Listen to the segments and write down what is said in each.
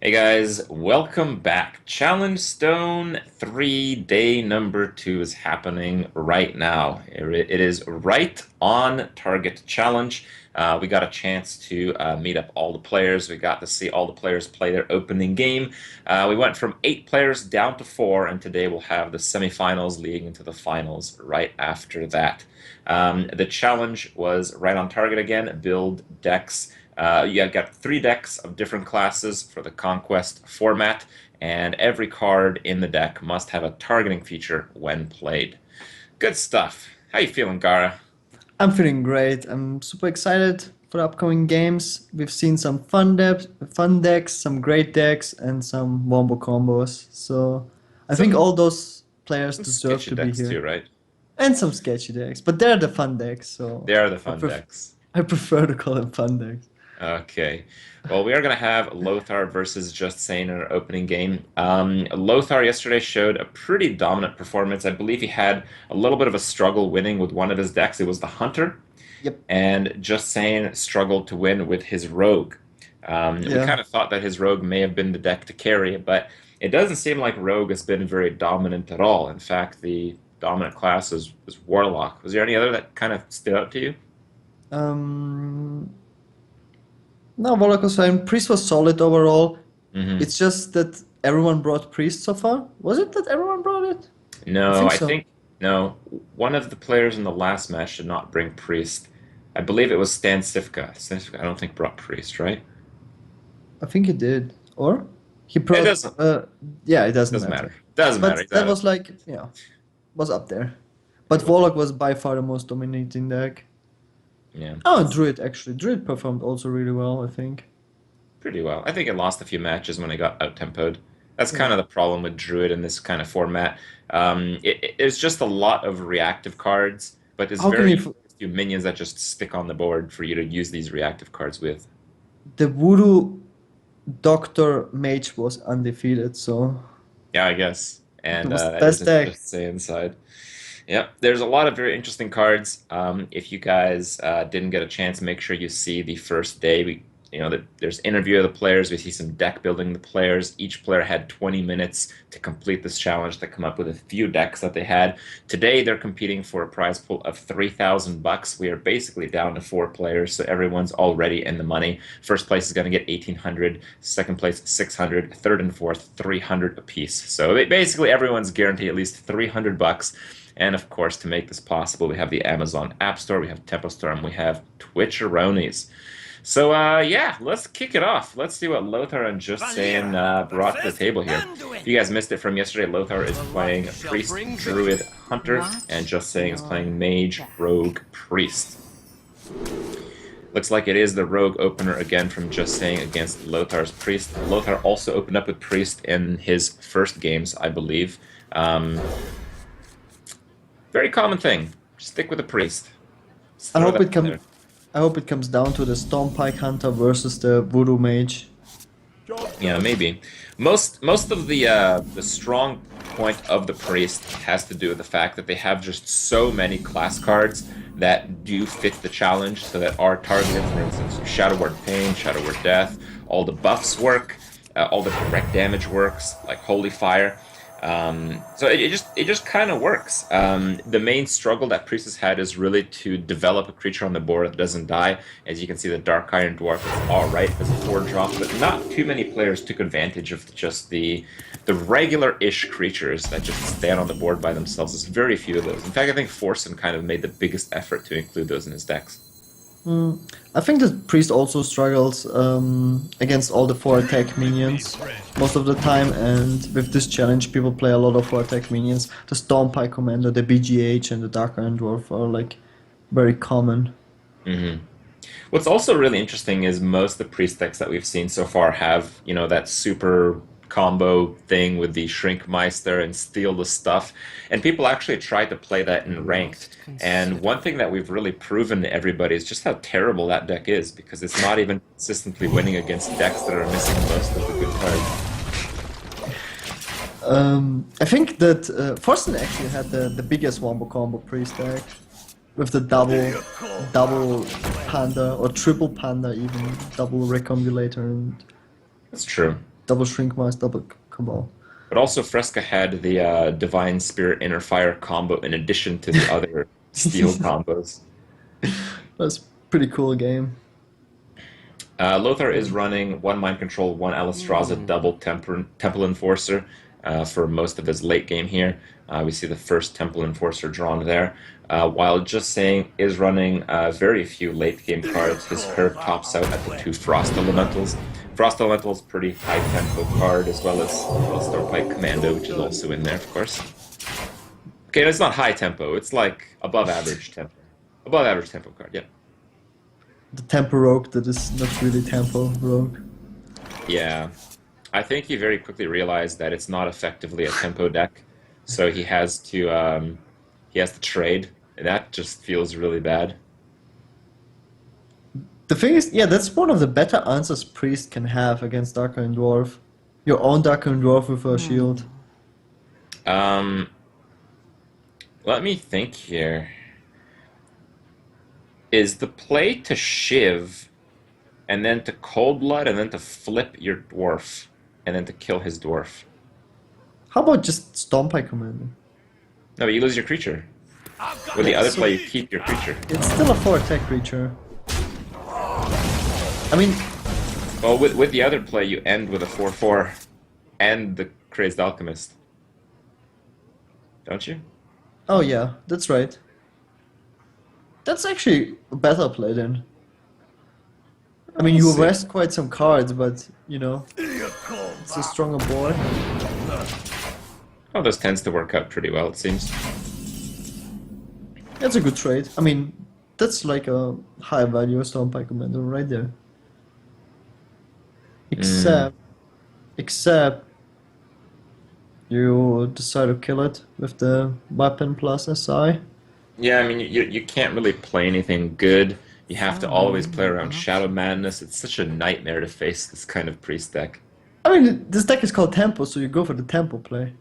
Hey guys, welcome back. Challengestone 3 day number 2 is happening right now. It is right on target challenge. We got a chance to meet up all the players. We got to see all the players play their opening game. We went from 8 players down to 4, and today we'll have the semifinals leading into the finals right after that. The challenge was right on target again, build decks. You got 3 decks of different classes for the Conquest format, and every card in the deck must have a targeting feature when played. Good stuff. How you feeling, Gara? I'm feeling great. I'm super excited for the upcoming games. We've seen some fun decks, some great decks, and some wombo combos. So I think Some all those players some deserve sketchy to be decks too, here. right? And some sketchy decks, but they're the fun decks, so They are the I fun pref decks. I prefer to call them fun decks. Okay. Well, we are going to have Lothar versus Justsayan in our opening game. Lothar yesterday showed a pretty dominant performance. I believe he had a little bit of a struggle winning with one of his decks. It was the Hunter, Yep. and Justsayan struggled to win with his Rogue. We Yeah. kind of thought that his Rogue may have been the deck to carry, but it doesn't seem like Rogue has been very dominant at all. In fact, the dominant class is Warlock. Was there any other that kind of stood out to you? Um. No, Warlock was fine. Priest was solid overall. Hmm. It's just that everyone brought Priest so far. Was it that everyone brought it? I No, think I so. think no. One of the players in the last match did not bring Priest. I believe it was Stan Sifka. Stan Sifka, I don't think brought Priest, right? I think he did. Or he It brought doesn't yeah, it doesn't doesn't matter. matter. Doesn't matter. But He's that out of was like, was up there. it But was Warlock was by far the most dominating deck. yeah, Oh, Druid actually. Druid performed also really well, I think. pretty well. I think it lost a few matches when it got out tempoed. That's kind Yeah. of the problem with Druid in this kind of format. It's just a lot of reactive cards, but there's How can you very few minions that just stick on the board for you to use these reactive cards with. the Voodoo Doctor Mage was undefeated, so Yeah, I guess. it And was the that best isn't deck. just say inside. Yep, there's a lot of very interesting cards. If you guys didn't get a chance, make sure you see the first day. There's interview of the players. We see some deck building the players. Each player had 20 minutes to complete this challenge to come up with a few decks that they had. Today they're competing for a prize pool of 3,000 bucks. We are basically down to 4 players, so everyone's already in the money. First place is going to get 1,800. Second place 600. Third and fourth 300 apiece. So basically everyone's guaranteed at least 300 bucks. And of course, to make this possible, we have the Amazon App Store, we have TempoStorm, we have Twitcheronis. So yeah, let's kick it off. Let's see what Lothar and Justsayan Valir, the brought to the fifth table here. If you Anduin. guys missed it from yesterday, Lothar is The playing luck shall Priest, bring Druid, victory. Hunter, and Watch Justsayan is your playing Mage, back. Rogue, Priest. Looks like it is the Rogue opener again from Justsayan against Lothar's Priest. Lothar also opened up with Priest in his first games, I believe. Um, Very common thing. Stick with a priest. Just I throw hope that it in come there. I hope it comes down to the Stormpike Hunter versus the Voodoo Mage. Yeah, maybe. Most of the strong point of the priest has to do with the fact that they have just so many class cards that do fit the challenge, so that are targeted. For instance, Shadow Word Pain, Shadow Word Death, all the buffs work, all the direct damage works, like Holy Fire. So it just kind of works. The main struggle that Priest has had is really to develop a creature on the board that doesn't die. As you can see, the Dark Iron Dwarf is all right as a 4 drop, but not too many players took advantage of just the regular-ish creatures that just stand on the board by themselves. There's very few of those. In fact, I think Forsen kind of made the biggest effort to include those in his decks. Mm, I think the priest also struggles against all the 4 attack minions most of the time, and with this challenge, people play a lot of 4 attack minions. The Stormpike Commander, the BGH, and the Dark Iron Dwarf are like very common. Hmm. What's also really interesting is most of the priest decks that we've seen so far have, that super combo thing with the Shrinkmeister and steal the stuff. And people actually try to play that in ranked. Must And consider. one thing that we've really proven to everybody is just how terrible that deck is, because it's not even consistently winning against decks that are missing most of the good cards. I think that Forsen actually had the biggest wombo combo priest deck with the double panda or triple panda even double recombulator and That's true. double Shrink Mask, double Cabal. But also Fresca had the Divine Spirit Inner Fire combo in addition to the other steel combos. That's pretty cool game. Lothar is running one Mind Control, one Alistraza, double Temple Enforcer for most of his late game here. We see the first Temple Enforcer drawn there. While Justsayan is running very few late game cards, his curve tops out at the two Frost Elementals. Frost Elementals, pretty high tempo card, as well as Stovepipe Commando, which is also in there, of course. Okay, it's not high tempo, it's like above average tempo. Above average tempo card, yeah. The Tempo Rogue that is not really Tempo Rogue. Yeah. I think he very quickly realized that it's not effectively a tempo deck, so he has to trade, and that just feels really bad. The thing is, yeah, that's one of the better answers Priest can have against Darkhan Dwarf. Your own Darkhan Dwarf with a shield. Let me think here. Is the play to Shiv, and then to Cold Blood, and then to flip your dwarf, and then to kill his dwarf? How about just Stompy Commander? No, but you lose your creature. With the other play, you keep your creature. It's still a 4-attack creature. I mean, Well, with the other play, you end with a 4/4 and the Crazed Alchemist. Don't you? oh yeah, that's right. That's actually a better play then. I mean, you We'll see. rest quite some cards, but, you know, it's a stronger board. Oh, this tends to work out pretty well, it seems. That's a good trade. I mean, that's like a high value Stompy Commander right there. Except you decide to kill it with the weapon plus SI. Yeah, I mean, you can't really play anything good. You have to always play around Shadow Madness. It's such a nightmare to face this kind of priest deck. I mean, this deck is called Tempo, so you go for the Tempo play.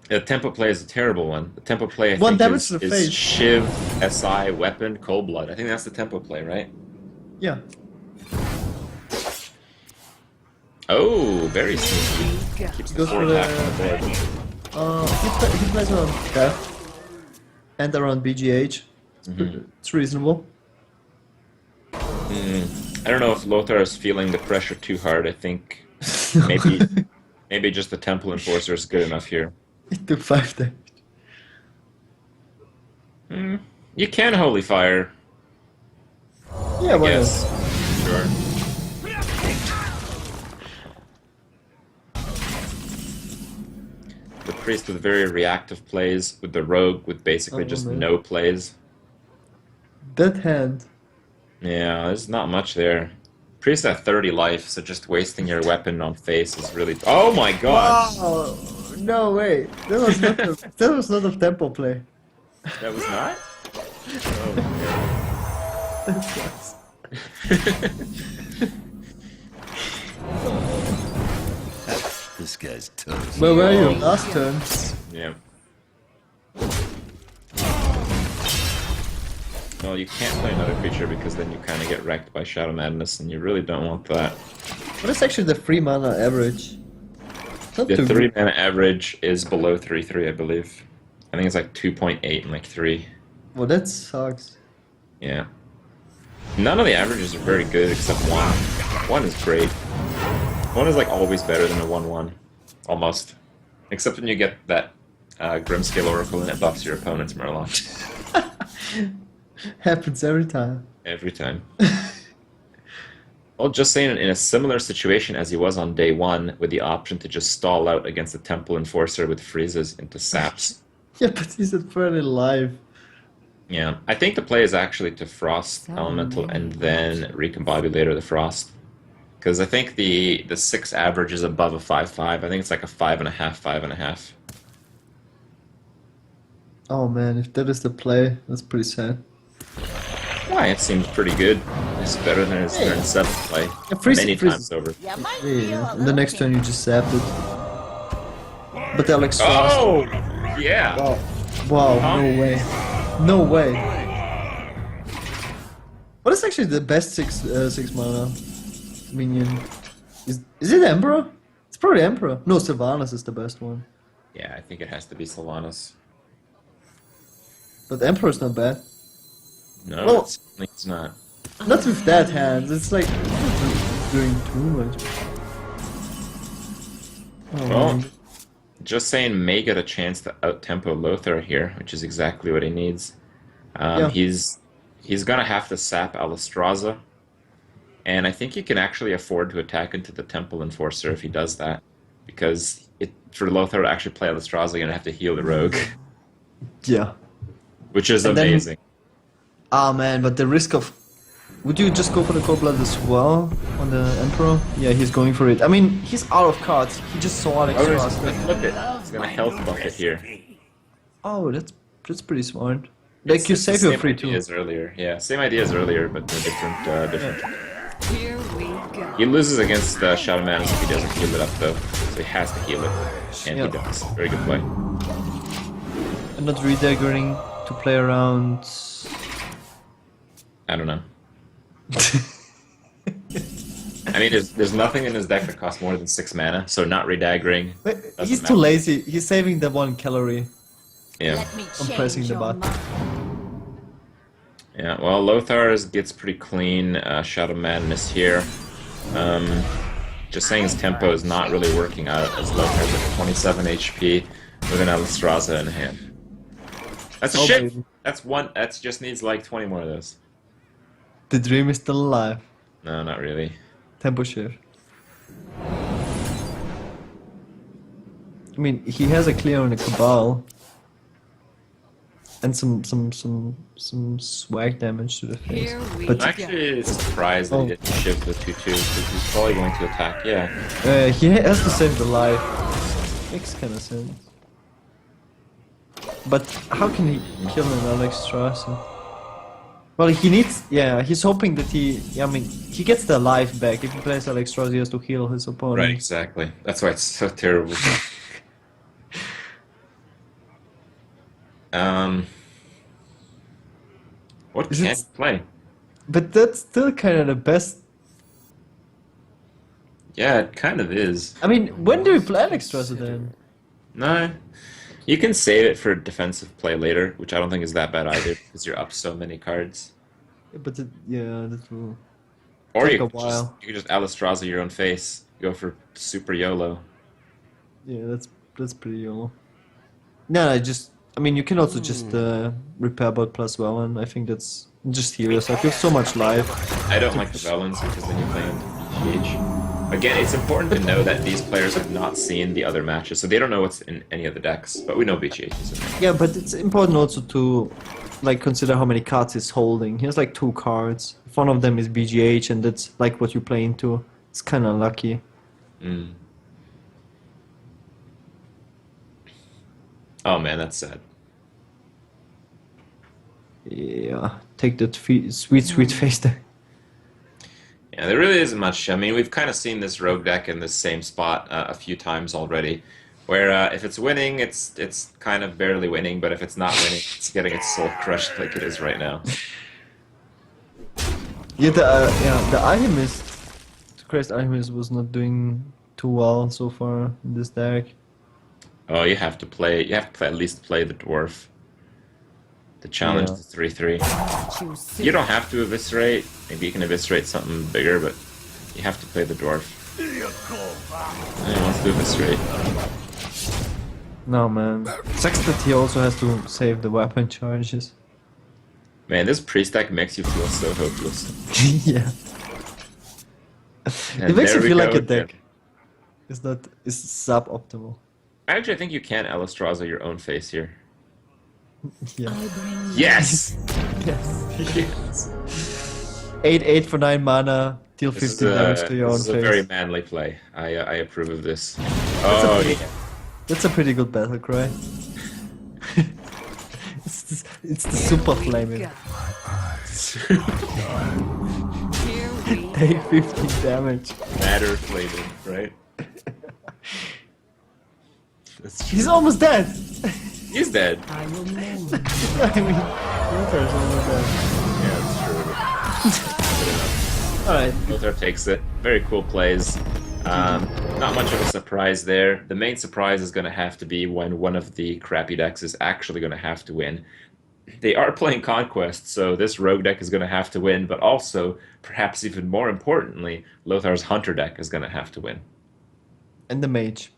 The tempo play is a terrible one. The tempo play, I One think, damage to the is face. Shiv, SI, Weapon, Cold Blood. I think that's the tempo play, right? Yeah. Oh, very sneaky. Keeps the Goes for 4 attack on the board. He plays around Death and around BGH. It's reasonable. I don't know if Lothar is feeling the pressure too hard. I think maybe just the Temple Enforcer is good enough here. It took 5 damage. You can Holy Fire, Yeah, I why not? guess. Sure. The priest with very reactive plays, with the rogue with basically Oh, just man. no plays. That hand. Yeah, there's not much there. Priest at 30 life, so just wasting your weapon on face is really. Oh my god! Oh, no way. That was not that was not a Tempo play. That was not? Oh, That sucks. This guy's toast. Where were you last turn? yeah. Well, you can't play another creature because then you kind of get wrecked by Shadow Madness, and you really don't want that. What is actually the 3 mana average? Not The too 3 good. mana average is below 3/3, I believe. I think it's like 2.8 and like 3. Well, that sucks. Yeah. None of the averages are very good except 1. 1 is great. 1 is like always better than a 1/1. Almost. Except when you get that Grimscale Oracle and it buffs your opponent's Murloc. Happens every time. Every time. Well, just saying, in a similar situation as he was on day 1, with the option to just stall out against the Temple Enforcer with freezes into saps. Yeah, but he's at fairly live. Yeah, I think the play is actually to Frost Elemental and then Recombobulator the Frost. Because I think the 6 average is above a 5/5. I think it's like a 5.5, 5.5. Oh man, if that is the play, that's pretty sad. Why? It seems pretty good. It's better than his turn 7 play. Yeah, freeze- Many freeze- times over. Yeah, and the next turn you just zapped it. But they're like fast. Oh! Yeah! Wow. Wow, no way. No way. What is actually the best 6 mana minion? Is it Emperor? It's probably Emperor. No, Sylvanas is the best one. Yeah, I think it has to be Sylvanas. But Emperor's not bad. No, Well- it's not. Not with that hand. It's like doing too much. Oh, Well, man. Justsayan may get a chance to out-tempo Lothar here, which is exactly what he needs. Yeah. He's gonna have to sap Alistraza, and I think he can actually afford to attack into the Temple Enforcer if he does that, because for Lothar to actually play Alistraza, you're gonna have to heal the rogue, Yeah. which is And then- amazing. Ah man, but the risk of... Would you just go for the cold blood as well on the Emperor? Yeah, he's going for it. I mean, he's out of cards. He just saw Alex Oh, he's Ross. gonna flip it. He's gonna health buff it here. Oh, that's pretty smart. Like, you It's the save your same free idea too. as earlier. Yeah, same idea as earlier, but they're different. Here we go. He loses against Shadow Man if he doesn't heal it up, though. So he has to heal it. And Yeah. he does. Very good play. I'm not redaggering to play around. I don't know. I mean, there's nothing in his deck that costs more than 6 mana, so not redaggering. But doesn't he's matter. too lazy. He's saving the 1 calorie. Yeah. Let me I'm pressing change the your button. mind. Yeah, well, Lothar gets pretty clean. Shadow Madness here. Just saying his tempo is not really working out as Lothar's at 27 HP with an Alistraza in hand. That's a Oh, shit! baby. That's one. That just needs like 20 more of those. The dream is still alive. No, not really. Tempo shift. I mean, he has a clear on the Cabal. And some swag damage to the face. Here we But I'm actually surprised that he didn't shift the 2-2 because he's probably going to attack. Yeah. he has to save the life. Makes kind of sense. But how can he kill an Alex Strasser? Well, he needs... Yeah, he's hoping that he... Yeah, I mean, he gets the life back. If he plays Alex Strasser, he has to heal his opponent. Right, exactly. That's why it's so terrible. What Is can it- he play? But that's still kind of the best... Yeah, it kind of is. I mean, when do we play Alex Strasser then? No, you can save it for defensive play later, which I don't think is that bad either because you're up so many cards. But yeah, that will... Or Take you a could just while. you could just Alistraza your own face, go for super YOLO. Yeah, that's pretty YOLO. No, I mean, you can also just repair bot plus well, and I think that's just heal yourself. You have so much life. I don't like the Velens because then you play into BGH. Again, it's important to know that these players have not seen the other matches, so they don't know what's in any of the decks. But we know BGH is in there. Yeah, but it's important also to like consider how many cards he's holding. He has like 2 cards. If one of them is BGH, and that's like what you play into. It's kind of lucky. Mm. Oh man, that's sad. Yeah, take that sweet face there. Yeah, there really isn't much. I mean, we've kind of seen this rogue deck in this same spot a few times already, where if it's winning, it's kind of barely winning, but if it's not winning, it's getting its soul crushed like it is right now. Yeah, the Alchemist, the Christ Alchemist was not doing too well so far in this deck. Oh, you have to at least play the dwarf. The challenge Yeah. is 3/3. Choose soon. You don't have to eviscerate. Maybe you can eviscerate something bigger, but you have to play the dwarf. He wants to eviscerate. No, man. Sucks that he also has to save the weapon charges. Man, this priest deck makes you feel so hopeless. Yeah. And It makes there you we feel like go a deck. again. It's suboptimal. Actually, I think you can Alistraza your own face here. Yeah. I bring Yes! Yes. Yes. 8 for 9 mana, deal This is 15 damage to your own this is a face. very manly play. I approve of this. Oh, pretty- yeah. That's a pretty good battle cry. it's the super flaming. Here we Take 15 damage. Matter flavor, right? That's true. He's almost dead! He's dead. I will move. I mean, Lothar's almost dead. Yeah, that's true. Alright. Lothar takes it. Very cool plays. not much of a surprise there. The main surprise is going to have to be when one of the crappy decks is actually going to have to win. They are playing Conquest, so this rogue deck is going to have to win, but also, perhaps even more importantly, Lothar's Hunter deck is going to have to win. And the mage.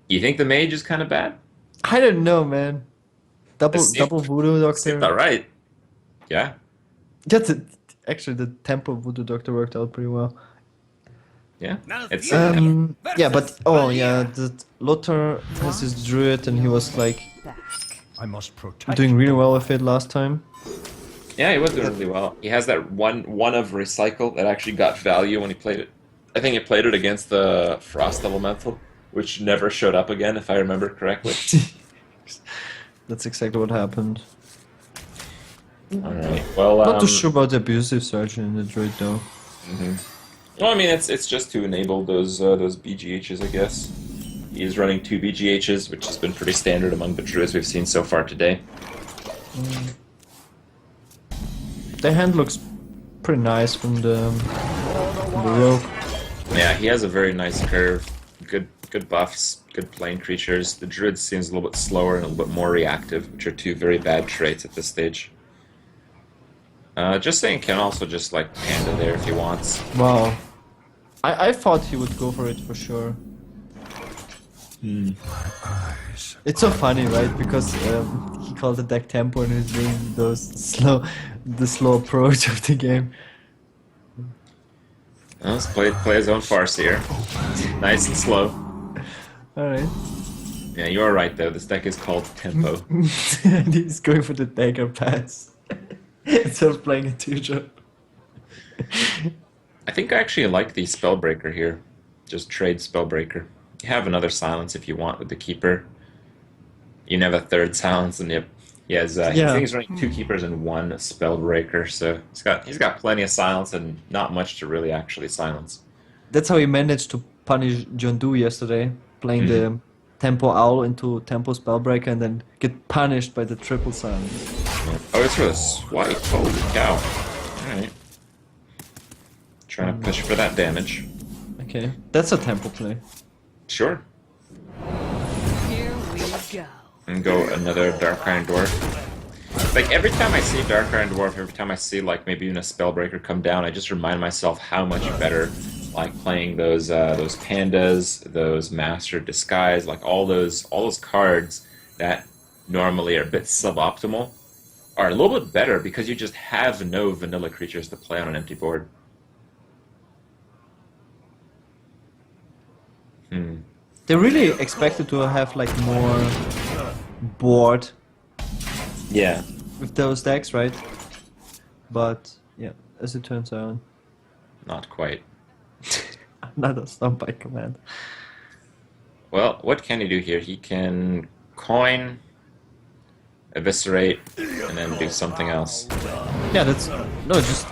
You think the mage is kind of bad? I don't know, man. Double voodoo Seemed doctor. alright. Yeah. That's it. Actually, the tempo voodoo doctor worked out pretty well. Yeah. It's Yeah, but oh yeah, the Lothar has his druid, and he was like Back. I must protect. doing really well with it last time. yeah, he was doing really well. He has that one of recycle that actually got value when he played it. I think he played it against the Frost Elemental, which never showed up again, if I remember correctly. That's exactly what happened. All right. Well, Not too sure about the abusive surgeon in the druid though. well, I mean, it's just to enable those BGHs, I guess. He's running 2 BGHs, which has been pretty standard among the druids we've seen so far today. The hand looks pretty nice from the rogue. Yeah, he has a very nice curve, good buffs, good plane creatures. The druid seems a little bit slower and a little bit more reactive, which are 2 very bad traits at this stage. Justsayan can also just like panda there if he wants. Wow. I thought he would go for it for sure. It's so funny, right? Because he called the deck tempo and he's doing the slow approach of the game. Let's play his own farce here. Nice and slow. Alright. Yeah, you are right though. This deck is called Tempo. And he's going for the dagger pass. Instead of playing a 2-drop. I think I actually like the Spellbreaker here. Just trade Spellbreaker. You have another silence if you want with the Keeper. You can have a 3rd silence, and yep, he has. I think he's running 2 Keepers and 1 Spellbreaker, so he's got plenty of silence and not much to really actually silence. That's how he managed to punish John Doe yesterday, playing the Tempo Owl into Tempo Spellbreaker and then get punished by the triple silence. Oh, it's for the swipe. Holy cow! All right, trying to push for that damage. Okay, that's a Tempo play. Sure. Here we go. And go another Dark Iron Dwarf. Like, every time I see Dark Iron Dwarf, every time I see, like, maybe even a Spellbreaker come down, I just remind myself how much better, like, playing those Pandas, those Master Disguise, like, all those cards that normally are a bit suboptimal are a little bit better because you just have no vanilla creatures to play on an empty board. They really expected to have like more board Yeah. with those decks, right? But yeah, as it turns out, Not quite. another stomp by command. Well, what can he do here? He can coin, eviscerate, and then do something else. Yeah, that's no, just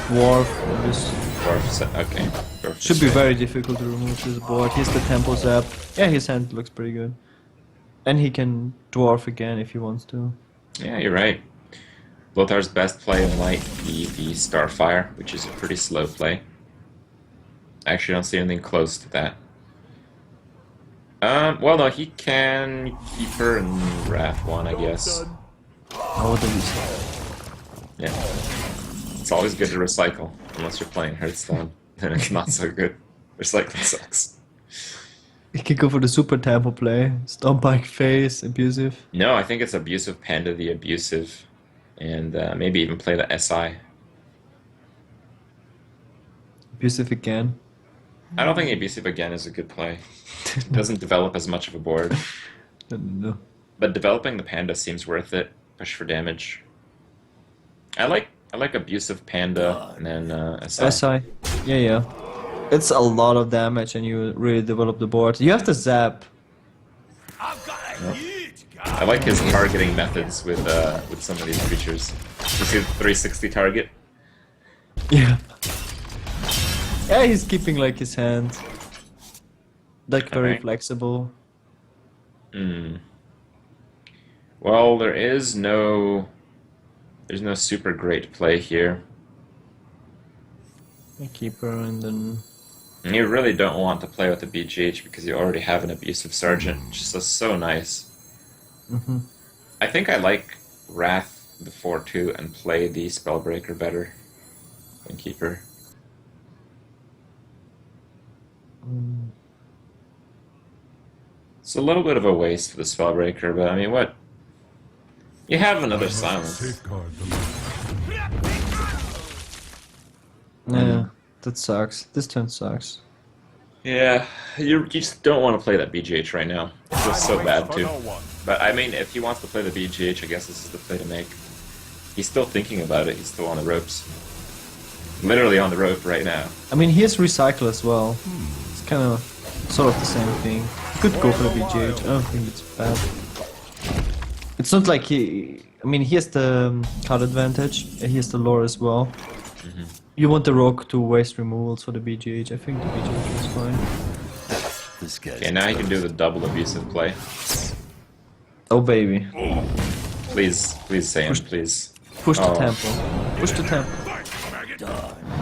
dwarf. Just Okay. Dwarf should be eviscerate. very difficult to remove this board. Here's the tempo zap. Yeah, his hand looks pretty good, and he can dwarf again if he wants to. Yeah, you're right. Lothar's best play might be the Starfire, which is a pretty slow play. I actually don't see anything close to that. Well, no, he can Keeper and Wrath 1, I guess. Oh, the Yeah. It's always good to recycle, unless you're playing Hearthstone. Then it's not so good. Recycling sucks. he can go for the super tempo play. Stomp bike face, abusive. No, I think it's Abusive Panda the Abusive. And maybe even play the SI. Abusive again. I don't think Abusive again is a good play. It doesn't develop as much of a board. No. But developing the Panda seems worth it. Push for damage. I like Abusive Panda and then SI. SI. Yeah. It's a lot of damage and you really develop the board. You have to zap. I like his targeting methods with some of these creatures. You see the 360 target? Yeah. Yeah, he's keeping like his hand. Like very Alright. flexible. Well, there's no super great play here. A keeper and then And you really don't want to play with the BGH because you already have an abusive sergeant, which is so nice. Mm-hmm. I think I like Wrath before too and play the Spellbreaker better than Keeper. It's a little bit of a waste for the Spellbreaker, but I mean, what? You have another silence. Safeguard the Yeah, that sucks. This turn sucks. Yeah, you just don't want to play that BGH right now. It's just so bad too. But I mean, if he wants to play the BGH, I guess this is the play to make. He's still thinking about it. He's still on the ropes. Literally on the rope right now. I mean, he has Recycle as well. It's kind of sort of the same thing. He could go for the BGH. I don't think it's bad. It's not like he... I mean, he has the card advantage. He has the lore as well. You want the Rogue to waste removals for the BGH. I think the BGH is fine. This guy's Okay, now he can do the double abusive play. Oh, baby. Please, please say him, please. Push the Oh. temple. Push the temple.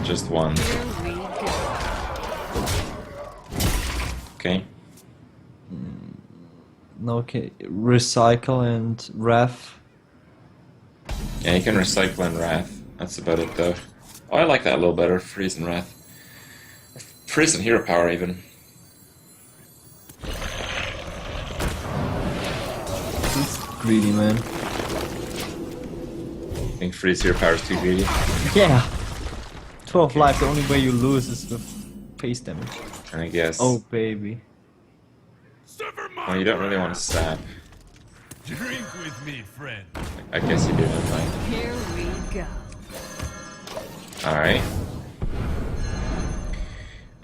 Just one. Here we go. Okay. No, okay. Recycle and Wrath. Yeah, you can recycle and Wrath. That's about it though. Oh, I like that a little better. Freeze and Wrath. Freeze and Hero Power even. He's greedy, man. I think Freeze Hero Power is too greedy. Yeah. 12 life, the only way you lose is with face damage. I guess. Oh, baby. Well, you don't really want to stab. Drink with me, friend. I guess you do have mine. Here we go. Alright.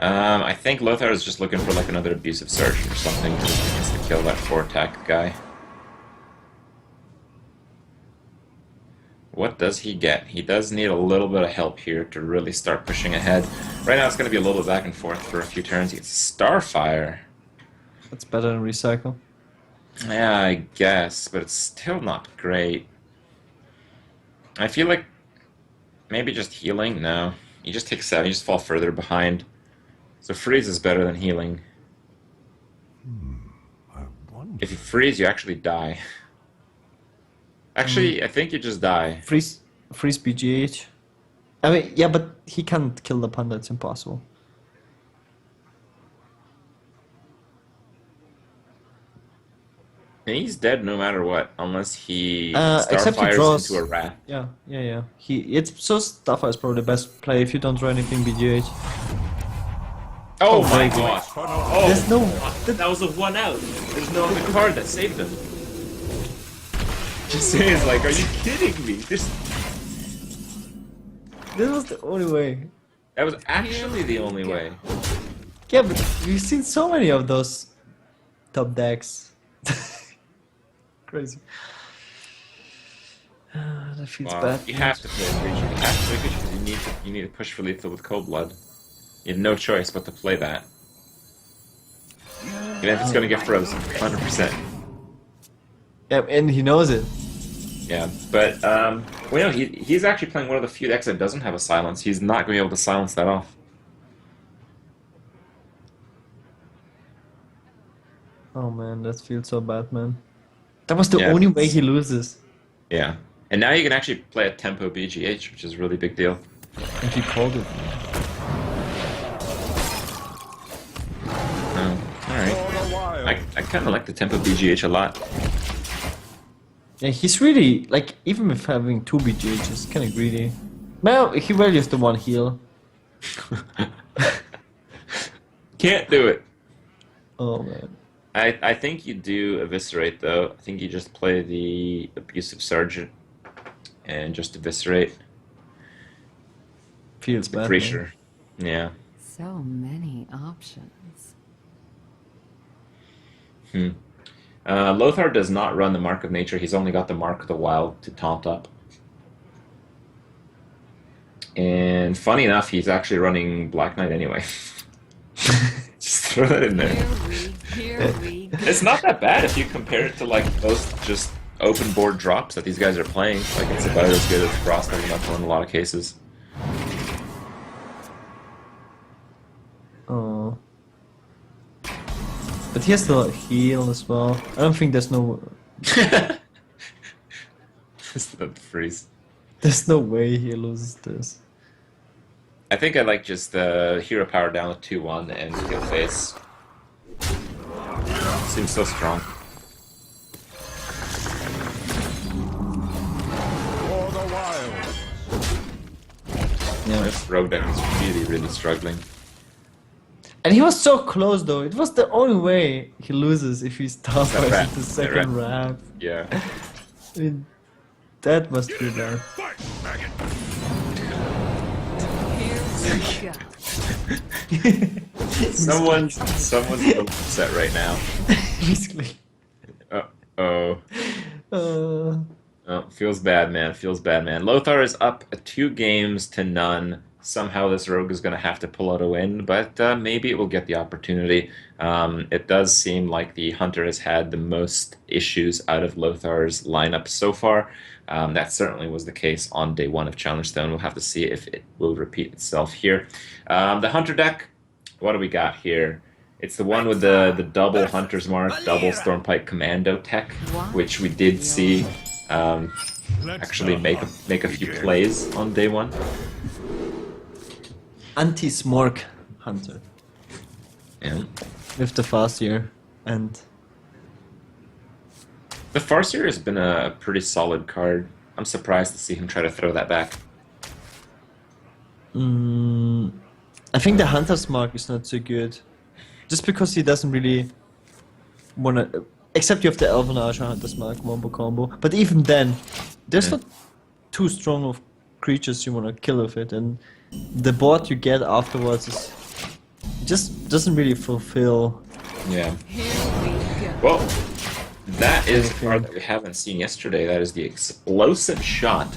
I think Lothar is just looking for like another abusive surgeon or something just to kill that 4-attack guy. What does he get? He does need a little bit of help here to really start pushing ahead. Right now it's going to be a little bit back and forth for a few turns. He gets Starfire. That's better than Recycle. Yeah, I guess, but it's still not great. I feel like maybe just healing? No. You just take 7, you just fall further behind. So freeze is better than healing. I wonder. If you freeze, you actually die. Actually, I think you just die. Freeze BGH. I mean, yeah, but he can't kill the panda, it's impossible. And he's dead no matter what, unless he Except he starfires draws. into a Wrath. Yeah. It's so Starfire is probably the best play if you don't draw anything BGH. Oh, Oh, my my god! Oh, There's no. that was a 1-out. There's no other card that saved him. Just saying, like, are you kidding me? This was the only way. That was actually the only way. Yeah, but we've seen so many of those top decks. Crazy. That feels Wow. bad. You have to play a creature. You have to play a creature because you need to push for lethal with Cold Blood. You have no choice but to play that. Even if it's gonna get frozen, 100%. Yeah, and he knows it. Yeah, but well, no, he's actually playing one of the few decks that doesn't have a silence. He's not gonna be able to silence that off. Oh man, that feels so bad, man. That was the Yeah. only way he loses. Yeah, and now you can actually play a tempo BGH, which is a really big deal. And he called it. Oh, all right. I kind of like the tempo BGH a lot. Yeah, he's really, like, even with having 2 BGHs, kind of greedy. Well, he values the 1 heal. Can't do it. Oh man. I think you do eviscerate though. I think you just play the abusive sergeant and just eviscerate Feels the bad. creature. Yeah. So many options. Lothar does not run the Mark of Nature. He's only got the Mark of the Wild to taunt up. And funny enough, he's actually running Black Knight anyway. Just throw that in there. Here we go. It's not that bad if you compare it to like most just open board drops that these guys are playing. Like it's about as good as Frost Elemental in a lot of cases. Oh But he has to heal as well. I don't think there's no Just the freeze. way he loses this. I think I like just hero power down with 2-1 and kill face. Seems so strong. For the wild. Yeah. This rogue deck is really, really struggling. And he was so close though. It was the only way he loses if he starts That rat. the That second rat. ramp. Yeah. I mean, that must be bad. Fight, maggot. Here we go. Someone's so upset right now. Basically. Oh. Uh, Oh, feels bad, man. Feels bad, man. Lothar is up 2-0. Somehow this rogue is going to have to pull out a win, but maybe it will get the opportunity. It does seem like the Hunter has had the most issues out of Lothar's lineup so far. That certainly was the case on day 1 of Challengestone. We'll have to see if it will repeat itself here. The Hunter deck, what do we got here? It's the one with the double Hunter's Mark, double Stormpike Commando tech, which we did see actually make a few plays on day 1. Anti-Smork Hunter Yeah. with the Farseer and The Farseer has been a pretty solid card. I'm surprised to see him try to throw that back. I think the Hunter's Mark is not so good. Just because he doesn't really wanna, except you have the Elven Archer Hunter's Mark wombo combo. But even then, there's not too strong of creatures you wanna kill with it, and the board you get afterwards is just doesn't really fulfill. Yeah. Here we go. Well, that is a card that we haven't seen yesterday. That is the Explosive Shot.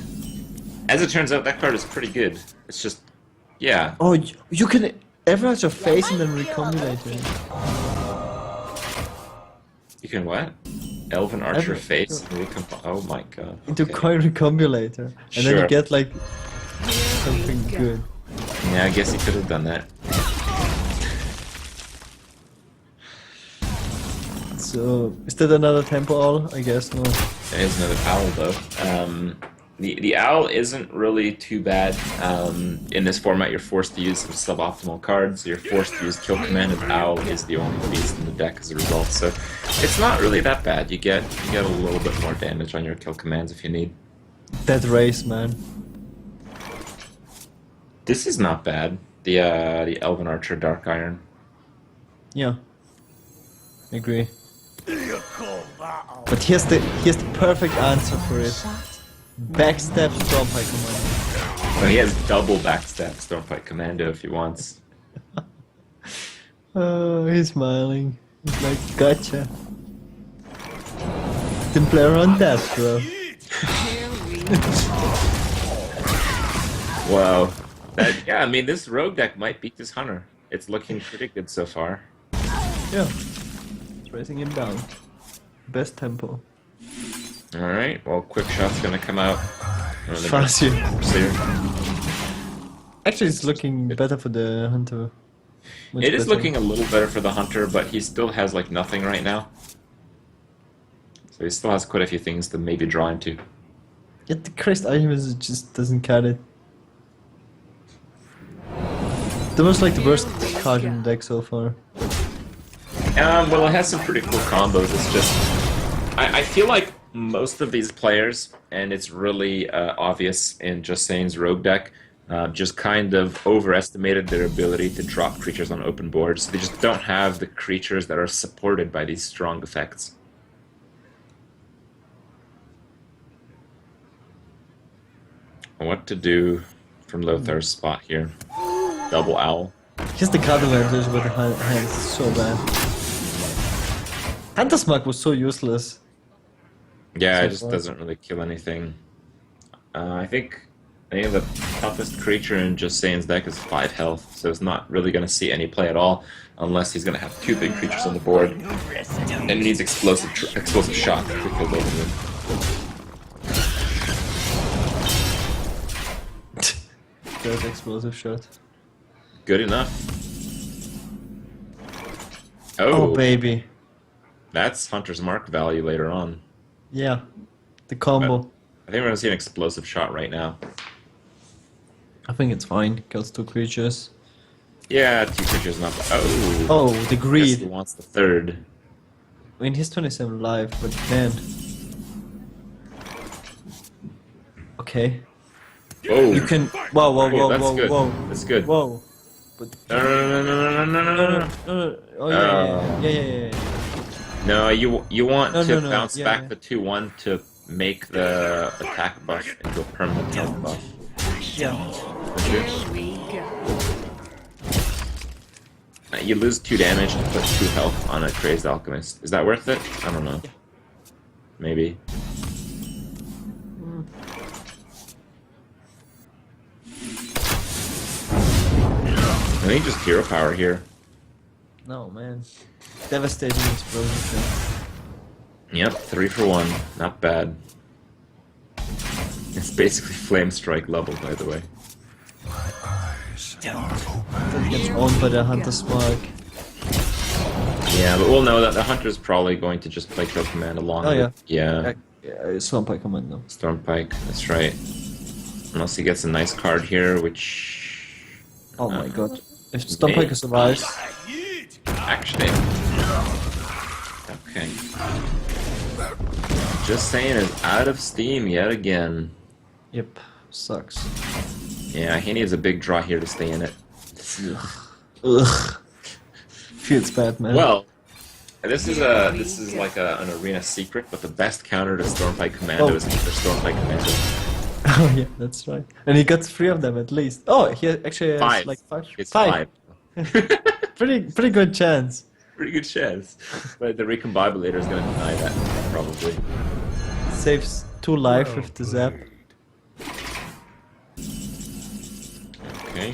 As it turns out, that card is pretty good. It's just, yeah. Oh, you can average your face and then recombinate it. You can what? Elven Archer Every- face? Oh my god. Into Okay. coin recombulator, and then Sure. you get like Here something we go. good. Yeah, I guess he could have done that. So is that another tempo all? I guess no. There is another owl though. The owl isn't really too bad. In this format, you're forced to use some suboptimal cards. You're forced to use Kill Command, and owl is the only beast in the deck as a result. So it's not really that bad. You get a little bit more damage on your Kill Commands if you need. That race, man. This is not bad. The Elven Archer Dark Iron. Yeah, I agree. But here's the perfect answer for it. Backstab Stormpike Commando. Well, he has double backstab Stormpike Commando if he wants. Oh, he's smiling. He's like, gotcha. Didn't play around that, bro. Here we go. Wow. Yeah, I mean, this rogue deck might beat this hunter. It's looking pretty good so far. Yeah. It's racing him down. Best tempo. All right. Well, quick shot's gonna come out. Farseer. Farseer. Actually, it's looking better for the hunter. Much It is better. looking a little better for the hunter, but he still has like nothing right now. So he still has quite a few things to maybe draw into. Yet the Christ item is just doesn't cut it. That was like the worst card in the deck so far. Well, it has some pretty cool combos. It's just, I feel like most of these players, and it's really obvious in Justsayan's rogue deck, just kind of overestimated their ability to drop creatures on open boards. They just don't have the creatures that are supported by these strong effects. What to do from Lothar's spot here? Double owl. Just the card advantage with the hands is so bad. Hunter's Mark was so useless. Yeah, So it just far. doesn't really kill anything. I think the toughest creature in Justsayan's deck is 5 health, so it's not really going to see any play at all, unless he's going to have 2 big creatures on the board, and he needs explosive shot to kill both of them. That explosive shot. Good enough. Oh, Oh, baby. that's Hunter's Mark value later on. Yeah. The But combo. I think we're gonna see an explosive shot right now. I think it's fine. Kills 2 creatures. Yeah, two creatures not. Oh, Oh, the guess he greed. wants the third. I mean, he's 27 life, but man. Okay. Oh, You can. Whoa, whoa, oh, whoa, that's whoa, good. whoa. That's good. Whoa. But. No, no, no, no, no, no, no, No, no, no, no. no. Oh, yeah, yeah, yeah. Yeah, yeah, yeah, yeah. No, you want No, to no, no. bounce Yeah, back yeah. the 2/1 to make the attack buff into a permanent health buff. Yeah. Don't you? Here we go. You lose 2 damage to put 2 health on a Crazed Alchemist. Is that worth it? I don't know. Maybe. I think just hero power here. No, man. Devastating explosion. Yep, 3 for 1. Not bad. It's basically Flame Strike level, by the way. That gets owned by the Hunter's Mark. Yeah, but we'll know that the Hunter's probably going to just play Kill Command along Oh, yeah. with... Yeah, Yeah, Swampy Commando. Stormpike, that's right. Unless he gets a nice card here, which... Oh my god. If Swampy survives. Actually... Okay. Just saying is out of steam yet again. Yep. Sucks. Yeah, he needs a big draw here to stay in it. Ugh. Feels bad, man. Well, this is like an arena secret, but the best counter to Stormpike Commando Oh. is another Stormpike Commando. Oh yeah, that's right. And he got 3 of them at least. Oh, he actually has 5. like 5. It's 5. 5. Pretty good chance. Pretty good chance. But the Recombobulator is going to deny that, probably. Saves 2 life with the zap. Okay.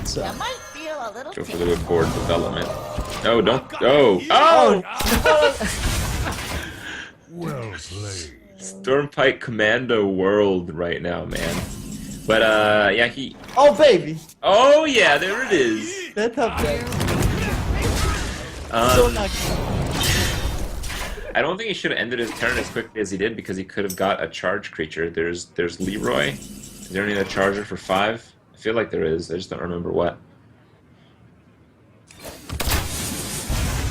So. Might feel a little Go for the good board development. No, don't. Oh! Oh! Well played. Stormpike Commando world right now, man. But, yeah, he... Oh baby! Oh, yeah, there it is! That happened. So lucky. I don't think he should have ended his turn as quickly as he did because he could have got a charge creature. There's Leroy. Is there any other charger for 5? I feel like there is. I just don't remember what.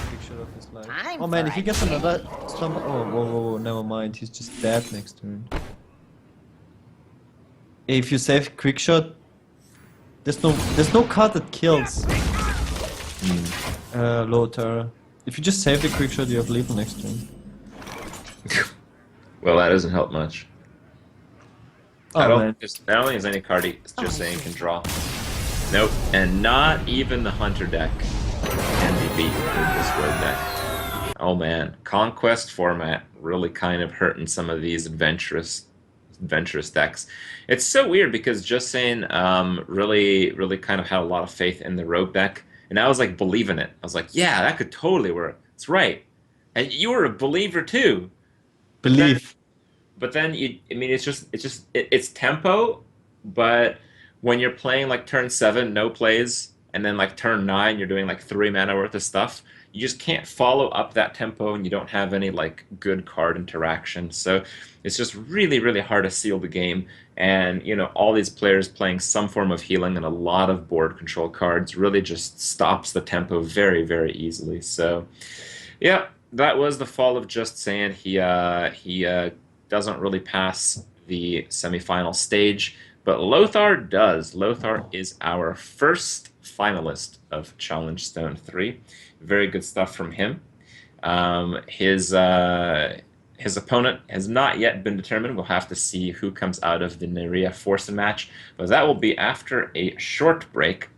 Picture of his life. I'm Oh man, if he fine. gets another slumber. Oh, whoa, whoa, whoa, never mind. He's just dead next turn. If you save quick shot, there's no card that kills. Lothar. If you just save the quick shot, you have lethal next turn. Well, that doesn't help much. I Oh don't man. think there's any card he's just saying can draw. Nope, and not even the Hunter deck can be beat with this road deck. Oh man, Conquest format really kind of hurting some of these adventurous decks. It's so weird because Justsayan really kind of had a lot of faith in the rogue deck, and I was like believing it. I was like, yeah, that could totally work. It's right, and you were a believer too. Believe. But then it's tempo, but when you're playing like turn 7, no plays, and then like turn 9, you're doing like 3 mana worth of stuff, you just can't follow up that tempo and you don't have any like good card interaction. So it's just really hard to seal the game. And you know, all these players playing some form of healing and a lot of board control cards really just stops the tempo very easily. So yeah, that was the fall of Justsayan. He doesn't really pass the semifinal stage, but Lothar does. Lothar is our first finalist of Challengestone 3. Very good stuff from him. His opponent has not yet been determined. We'll have to see who comes out of the Nerea Forsen match, but that will be after a short break.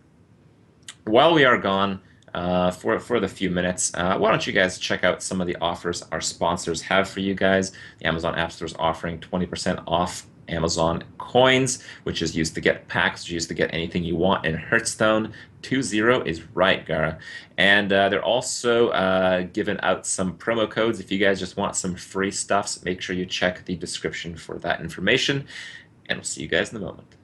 While we are gone, for the few minutes, why don't you guys check out some of the offers our sponsors have for you guys. The Amazon App Store is offering 20% off Amazon coins, which is used to get packs, which is used to get anything you want in Hearthstone. 2-0 is right, Gara. And they're also giving out some promo codes. If you guys just want some free stuffs, make sure you check the description for that information. And we'll see you guys in a moment.